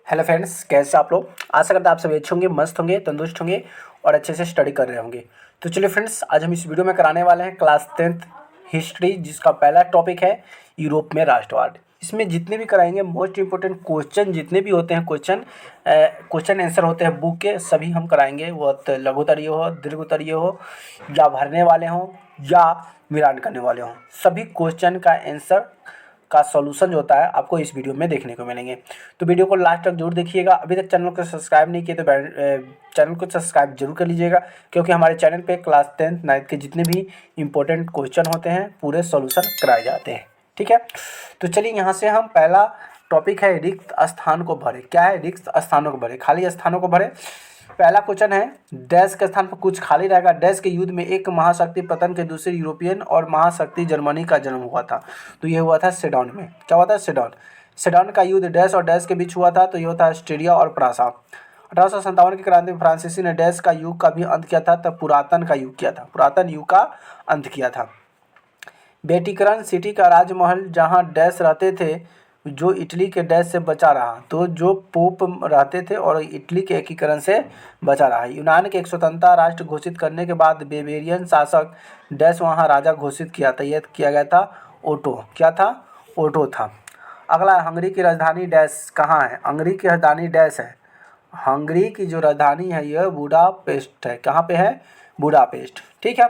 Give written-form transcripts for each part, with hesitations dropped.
Hello friends, कैसे आप लोग। आशा करता आप सभी अच्छे होंगे, मस्त होंगे, तंदुरुस्त होंगे और अच्छे से स्टडी कर रहे होंगे। तो चलिए फ्रेंड्स, आज हम इस वीडियो में कराने वाले हैं क्लास 10th हिस्ट्री, जिसका पहला टॉपिक है यूरोप में राष्ट्रवाद। इसमें जितने भी कराएंगे मोस्ट इंपोर्टेंट क्वेश्चन जितने भी होते हैं, क्वेश्चन आंसर होते हैं बुक के, सभी हम कराएंगे। वो लघु उत्तरीय हो, दीर्घ उत्तरीय हो, या भरने वाले हों या मिलान करने वाले हों, सभी क्वेश्चन का आंसर का सॉल्यूशन जो होता है आपको इस वीडियो में देखने को मिलेंगे। तो वीडियो को लास्ट तक जरूर देखिएगा। अभी तक चैनल को सब्सक्राइब नहीं किए तो चैनल को सब्सक्राइब जरूर कर लीजिएगा, क्योंकि हमारे चैनल पे क्लास 10th 9th के जितने भी इंपॉर्टेंट क्वेश्चन होते हैं पूरे सॉल्यूशन कराए जाते हैं। ठीक है, तो चलिए यहाँ से हम पहला टॉपिक है रिक्त स्थान को भरे। क्या है? रिक्त स्थानों को भरे, खाली स्थानों को भरे। पहला क्वेश्चन है, डैश के स्थान पर कुछ खाली रहेगा। डैश के युद्ध में एक महाशक्ति पतन के दूसरे यूरोपियन और महाशक्ति जर्मनी का जन्म हुआ था। तो ये हुआ था सेडॉन में। क्या हुआ था? सेडॉन। सेडॉन का युद्ध डैश और डैश के बीच हुआ था, तो ये होता है ऑस्ट्रिया और प्रासा। 1857 की क्रांति में फ्रांसीसी ने डैश का युग का भी अंत किया था, तब पुरातन का युग किया था, पुरातन युग का अंत किया था। वेटिकन सिटी का राजमहल जहाँ डैश रहते थे, जो इटली के डैश से बचा रहा, तो जो पोप रहते थे और इटली के एकीकरण से बचा रहा। यूनान के एक स्वतंत्रता राष्ट्र घोषित करने के बाद बेबेरियन शासक डैश वहाँ राजा घोषित किया था। यह किया गया था ओटो। क्या था? ओटो था। अगला, हंगरी की राजधानी डैश कहाँ है? हंगरी की राजधानी डैश है। हंगरी की जो राजधानी है यह बुडापेस्ट है। कहाँ पे है? बुडापेस्ट। ठीक है,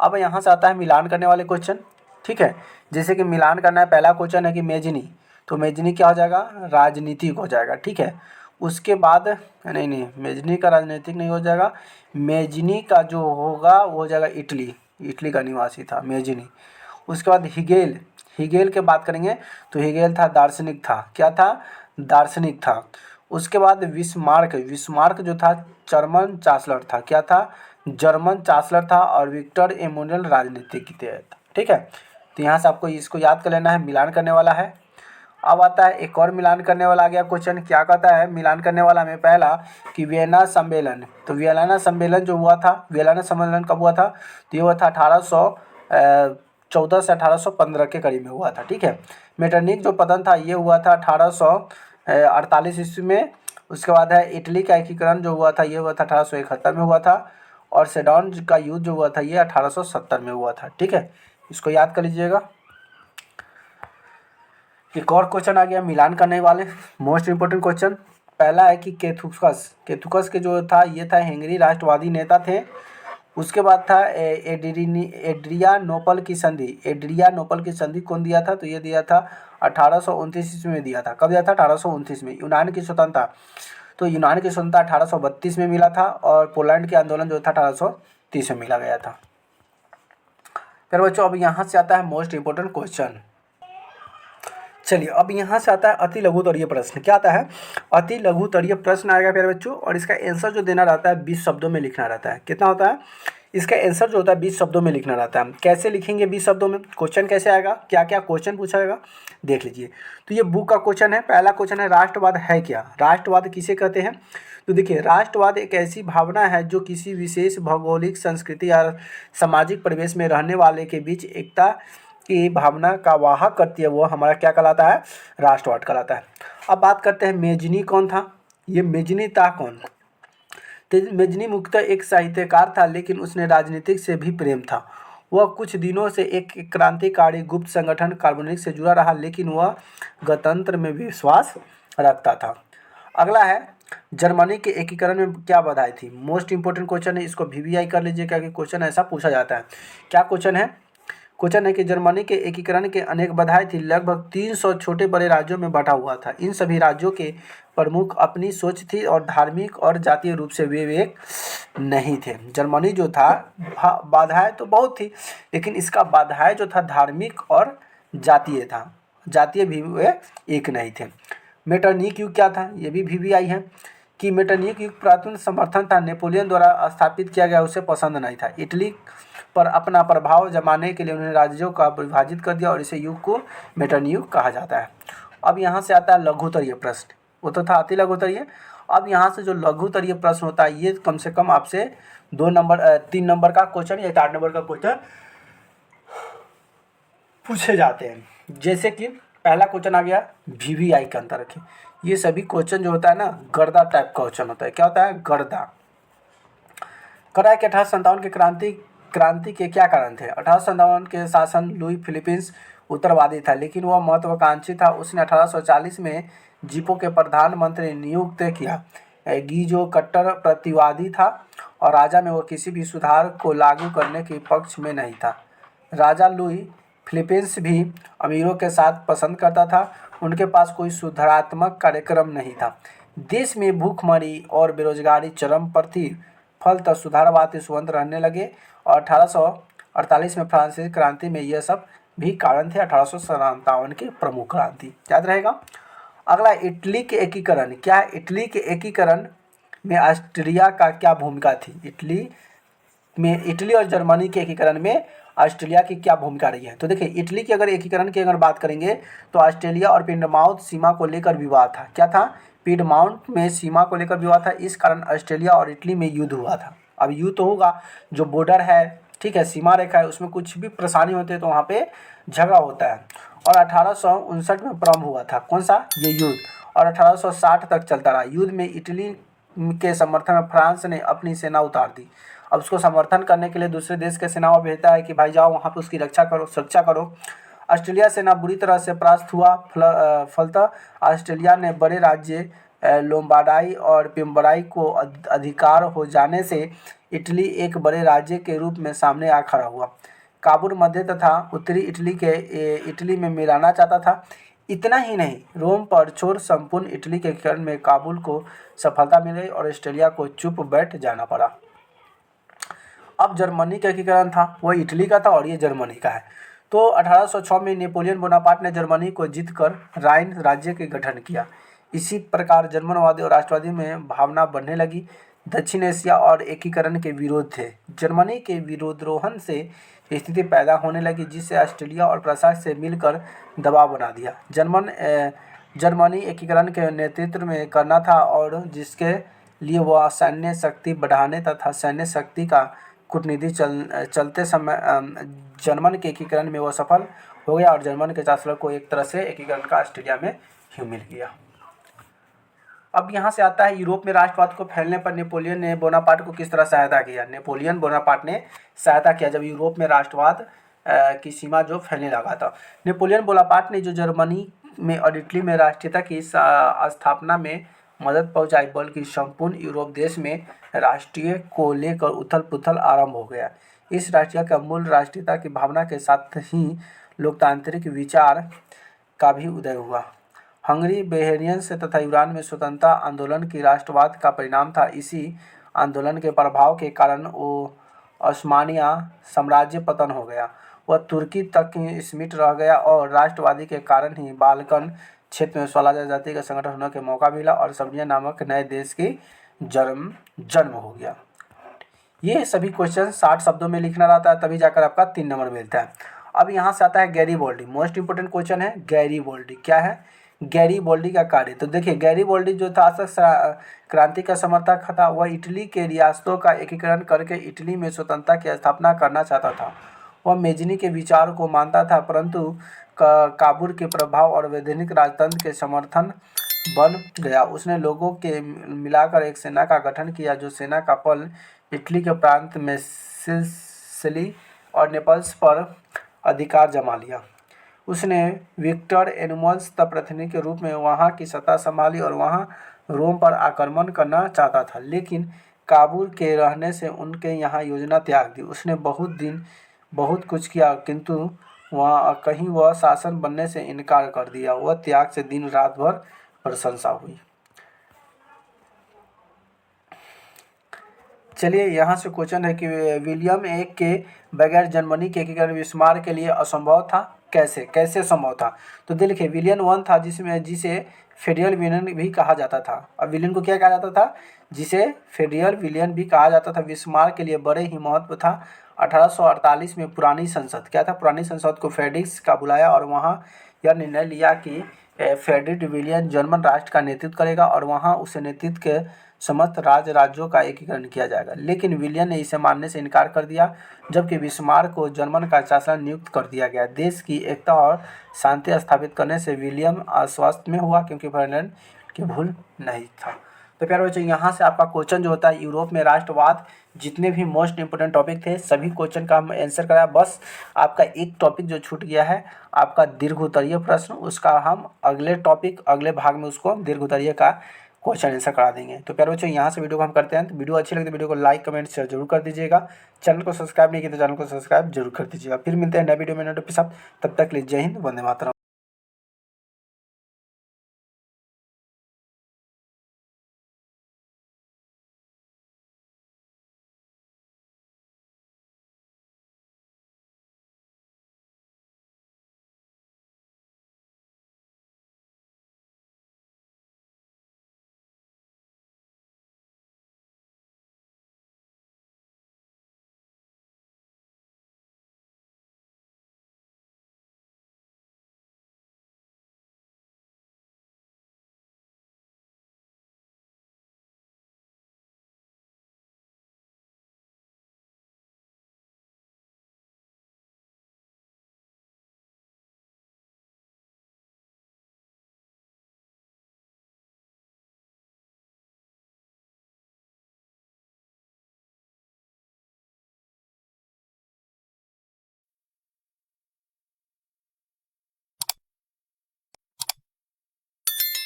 अब यहाँ से आता है मिलान करने वाले क्वेश्चन। ठीक है, जैसे कि मिलान करना है। पहला क्वेश्चन है कि मेजनी, तो मेजनी क्या हो जाएगा? राजनीतिक हो जाएगा। ठीक है, उसके बाद नहीं, मेजनी का राजनीतिक नहीं हो जाएगा। मेजनी का जो होगा वो हो जाएगा इटली, इटली का निवासी था मेजनी। उसके बाद हिगेल, हिगेल के बात करेंगे तो हिगेल था दार्शनिक था। क्या था? दार्शनिक था। उसके बाद विस्मार्क, विस्मार्क जो था जर्मन चांसलर था। क्या था? जर्मन चांसलर था। और विक्टर एमुनुएल राजनीतिक थे। ठीक है, तो यहाँ से आपको इसको याद कर लेना है, मिलान करने वाला है। अब आता है एक और मिलान करने वाला आ गया क्वेश्चन। क्या कहता है मिलान करने वाला में? पहला कि वियना सम्मेलन, तो वियना सम्मेलन जो हुआ था, वियना सम्मेलन कब हुआ था? तो ये हुआ था 1814 से 1815 के करीब में हुआ था। ठीक है, मेटरनिक जो पतन था ये हुआ था 1848 ईस्वी में। उसके बाद है इटली का एकीकरण जो हुआ था ये हुआ था 1871 में हुआ था। और सेडॉन का युद्ध जो हुआ था ये 1870 में हुआ था। ठीक है, इसको याद कर लीजिएगा। एक और क्वेश्चन आ गया मिलान करने वाले, मोस्ट इंपोर्टेंट क्वेश्चन। पहला है कि केथुकस, केथुकस के जो था ये था हंगरी राष्ट्रवादी नेता थे। उसके बाद था एड्रियानोपल की संधि। एड्रियानोपल की संधि कौन दिया था? तो ये दिया था 1829 ईस्वी में दिया था। कब दिया था? 1829 में। यूनान की स्वतंत्रता, तो यूनान की स्वतंत्रता 1832 में मिला था। और पोलैंड के आंदोलन जो था 1830 में मिला गया था। फिर बच्चों अब यहाँ से आता है मोस्ट इंपोर्टेंट क्वेश्चन। चलिए अब यहाँ से आता है अति लघुत्तरीय प्रश्न। क्या आता है? अति लघुत्तरीय प्रश्न आएगा प्यारे बच्चों, और इसका आंसर जो देना रहता है 20 शब्दों में लिखना रहता है। कितना होता है? इसका आंसर जो होता है 20 शब्दों में लिखना रहता है। कैसे लिखेंगे 20 शब्दों में? क्वेश्चन कैसे आएगा, क्या क्या क्वेश्चन पूछा जाएगा देख लीजिए। तो ये बुक का क्वेश्चन है। पहला क्वेश्चन है राष्ट्रवाद है क्या? राष्ट्रवाद किसे कहते हैं? तो देखिए, राष्ट्रवाद एक ऐसी भावना है जो किसी विशेष भौगोलिक, संस्कृति या सामाजिक परिवेश में रहने वाले के बीच एकता की भावना का वाहक करती है। वो हमारा क्या कहलाता है? राष्ट्रवाद कहलाता है। अब बात करते हैं मेजनी कौन था? ये मेजनी था कौन? तो मेजनी मुख्यतः एक साहित्यकार था, लेकिन उसने राजनीतिक से भी प्रेम था। वह कुछ दिनों से एक क्रांतिकारी गुप्त संगठन कार्बोनिक से जुड़ा रहा, लेकिन वह गणतंत्र में विश्वास रखता था। अगला है जर्मनी के एकीकरण में क्या बाधाएं थी? मोस्ट इंपोर्टेंट क्वेश्चन है, इसको वीवीआई कर लीजिए, क्योंकि क्वेश्चन ऐसा पूछा जाता है। क्या क्वेश्चन है? क्वेश्चन है कि जर्मनी के एकीकरण के अनेक बाधाएं थी। लगभग 300 छोटे बड़े राज्यों में बंटा हुआ था। इन सभी राज्यों के प्रमुख अपनी सोच थी और धार्मिक और जातीय रूप से वे एक नहीं थे। जर्मनी जो था, बाधाएं तो बहुत थी, लेकिन इसका बाधाएं जो था धार्मिक और जातीय था। जातीय भी वे एक नहीं थे। मेटरनिक युग क्या था? ये भी वीवीआई है कि मेटरनिक युग प्राचीन समर्थन था, नेपोलियन द्वारा स्थापित किया गया, उसे पसंद नहीं था। इटली पर अपना प्रभाव जमाने के लिए उन्होंने राज्यों का विभाजित कर दिया और इसे युग को मेटरनिक युग कहा जाता है। अब यहाँ से आता है लघुत्तरीय प्रश्न। वो तो था अति लघुत्तरीय। अब यहाँ से जो लघुत्तरीय प्रश्न होता है ये कम से कम आपसे 3 नंबर का क्वेश्चन या 4 नंबर का क्वेश्चन पूछे जाते हैं। जैसे कि पहला क्वेश्चन आ गया वीवीआई के अंतर रखें। ये सभी क्वेश्चन जो होता है ना गर्दा टाइप का क्वेश्चन होता है। क्या होता है? गर्दा। करा कि 1857 के क्रांति के क्या कारण थे? 1857 के शासन लुई फिलीपींस उत्तरवादी था, लेकिन वह महत्वाकांक्षी था। उसने 1840 में जीपो के प्रधानमंत्री नियुक्त किया। गीजो कट्टर प्रतिवादी था और राजा में वह किसी भी सुधार को लागू करने के पक्ष में नहीं था। राजा लुई फिलीपींस भी अमीरों के साथ पसंद करता था, उनके पास कोई सुधारात्मक कार्यक्रम नहीं था। देश में भूखमरी और बेरोजगारी चरम पर थी। फलतः सुधारवादी सुवंत रहने लगे और 1848 में फ्रांसीसी क्रांति में यह सब भी कारण थे। 1857 की प्रमुख क्रांति याद रहेगा। अगला इटली के एकीकरण। क्या इटली के एकीकरण में ऑस्ट्रिया का क्या भूमिका थी? इटली और जर्मनी के एकीकरण में ऑस्ट्रेलिया की क्या भूमिका रही है? तो देखिए इटली के अगर एकीकरण की अगर बात करेंगे तो ऑस्ट्रेलिया और पिडमाउथ सीमा को लेकर विवाद था। क्या था? पिडमाउथ में सीमा को लेकर विवाद था। इस कारण ऑस्ट्रेलिया और इटली में युद्ध हुआ था। अब युद्ध तो होगा, जो बॉर्डर है, ठीक है, सीमा रेखा है, उसमें कुछ भी परेशानी होती है तो वहाँ पे झगड़ा होता है। और 1859 में प्रारंभ हुआ था कौन सा? ये युद्ध। और 1860 तक चलता रहा। युद्ध में इटली के समर्थन में फ्रांस ने अपनी सेना उतार दी। अब उसको समर्थन करने के लिए दूसरे देश के सेनाओं भेजता है कि भाई जाओ वहाँ पे उसकी रक्षा करो, सुरक्षा करो। ऑस्ट्रेलिया सेना बुरी तरह से परास्त हुआ। फलतः ऑस्ट्रेलिया ने बड़े राज्य लोम्बार्डाई और पिम्बराई को अधिकार हो जाने से इटली एक बड़े राज्य के रूप में सामने आ खड़ा हुआ। काबुल मध्य तथा उत्तरी इटली में मिलाना चाहता था। इतना ही नहीं, रोम पर छोड़ संपूर्ण इटली के एकीकरण में काबुल को सफलता मिली और ऑस्ट्रेलिया को चुप बैठ जाना पड़ा। अब जर्मनी का एकीकरण था, वह इटली का था और ये जर्मनी का है। तो 1806 में नेपोलियन बोनापार्ट ने जर्मनी को जीतकर राइन राज्य के गठन किया। इसी प्रकार जर्मनवादी और राष्ट्रवादी में भावना बढ़ने लगी। दक्षिण एशिया और एकीकरण के विरोध थे। जर्मनी के विरोधरोहन से स्थिति पैदा होने लगी, जिससे ऑस्ट्रेलिया और प्रशासक से मिलकर दबाव बना दिया। जर्मनी एकीकरण के नेतृत्व में करना था और जिसके लिए वह सैन्य शक्ति बढ़ाने तथा सैन्य शक्ति का कूटनीति चलते समय जर्मन के एकीकरण में वह सफल हो गया और जर्मन के चांसलर को एक तरह से एकीकरण का ऑस्ट्रेलिया में ही मिल गया। अब यहाँ से आता है यूरोप में राष्ट्रवाद को फैलने पर नेपोलियन ने बोनापार्ट को किस तरह सहायता किया? नेपोलियन बोनापार्ट ने सहायता किया जब यूरोप में राष्ट्रवाद की सीमा जो फैलने लगा था। नेपोलियन बोनापार्ट ने जो जर्मनी में और इटली में राष्ट्रीयता की स्थापना में मदद पहुंचाई, बल्कि संपूर्ण यूरोप देश में राष्ट्रीय को लेकर उथल पुथल आरंभ हो गया। इस राष्ट्रीय का मूल राष्ट्रीयता की भावना के साथ ही लोकतांत्रिक विचार का भी उदय हुआ। हंगरी, बेहेरियंस तथा यूनान में स्वतंत्रता आंदोलन की राष्ट्रवाद का परिणाम था। इसी आंदोलन के प्रभाव के कारण ओस्मानिया साम्राज्य पतन हो गया, वह तुर्की तक सीमित रह गया और राष्ट्रवादी के कारण ही बाल्कन क्षेत्र में स्वराज्य जाति का संगठन होने का मौका मिला और सर्बिया नामक नए देश की जन्म हो गया। ये सभी क्वेश्चन 60 शब्दों में लिखना रहता है, तभी जाकर आपका 3 नंबर मिलता है। अब यहाँ से आता है गैरीबोल्डी। मोस्ट इंपोर्टेंट क्वेश्चन है गैरीबोल्डी। क्या है गैरीबोल्डी का कार्य? तो देखिए गैरीबोल्डी जो था क्रांति का समर्थक था। वह इटली के रियासतों का एकीकरण करके इटली में स्वतंत्रता की स्थापना करना चाहता था। वह मेजनी के विचार को मानता था, परंतु काबुल के प्रभाव और वैधानिक राजतंत्र के समर्थन बन गया। उसने लोगों के मिलाकर एक सेना का गठन किया, जो सेना का पल इटली के प्रांत में सिसिली और नेपल्स पर अधिकार जमा लिया। उसने विक्टर एनुअल्स तब प्रतिनिधि के रूप में वहां की सत्ता संभाली और वहां रोम पर आक्रमण करना चाहता था, लेकिन काबुल के रहने से उनके यहाँ योजना त्याग दी। उसने बहुत कुछ किया, किंतु वह शासन बनने से इनकार कर दिया। वह त्याग से दिन रात भर प्रशंसा हुई। चलिए यहाँ से क्वेश्चन है कि विलियम एक के बगैर जर्मनी के एकीकरण विस्मार के लिए असंभव था। कैसे संभव था? तो देखिए विलियन वन था जिसे फेडरल विलियन भी कहा जाता था। अब विलियन को क्या कहा जाता था? जिसे फेडरल विलियन भी कहा जाता था। विस्मार के लिए बड़े ही महत्व था। 1848 में पुरानी संसद को फेडिक्स का बुलाया और वहाँ यह निर्णय लिया कि फेडरिक विलियन जर्मन राष्ट्र का नेतृत्व करेगा और वहाँ उसे नेतृत्व के समस्त राज्यों का एकीकरण किया जाएगा, लेकिन विलियम ने इसे मानने से इनकार कर दिया, जबकि बिस्मार्क को जर्मन का चांसलर नियुक्त कर दिया गया। देश की एकता और शांति स्थापित करने से विलियम आश्वस्त में हुआ, क्योंकि फर्डिनेंड की भूल नहीं था। तो प्यारे बच्चों, यहाँ से आपका क्वेश्चन जो होता है यूरोप में राष्ट्रवाद, जितने भी मोस्ट इंपोर्टेंट टॉपिक थे सभी क्वेश्चन का हम आंसर कराया। बस आपका एक टॉपिक जो छूट गया है, आपका दीर्घ उत्तरीय प्रश्न, उसका हम अगले टॉपिक अगले भाग में उसको दीर्घ उत्तरीय का क्वेश्चन आंसर करा देंगे। तो प्यारे बच्चों, यहाँ से वीडियो को हम करते हैं। तो वीडियो अच्छी लगी तो वीडियो को लाइक कमेंट शेयर जरूर कर दीजिएगा। चैनल को सब्सक्राइब नहीं किया तो चैनल को सब्सक्राइब जरूर कर दीजिएगा। फिर मिलते हैं नए वीडियो में नए टॉपिक के साथ। तब तक के लिए जय हिंद, वंदे मातरम।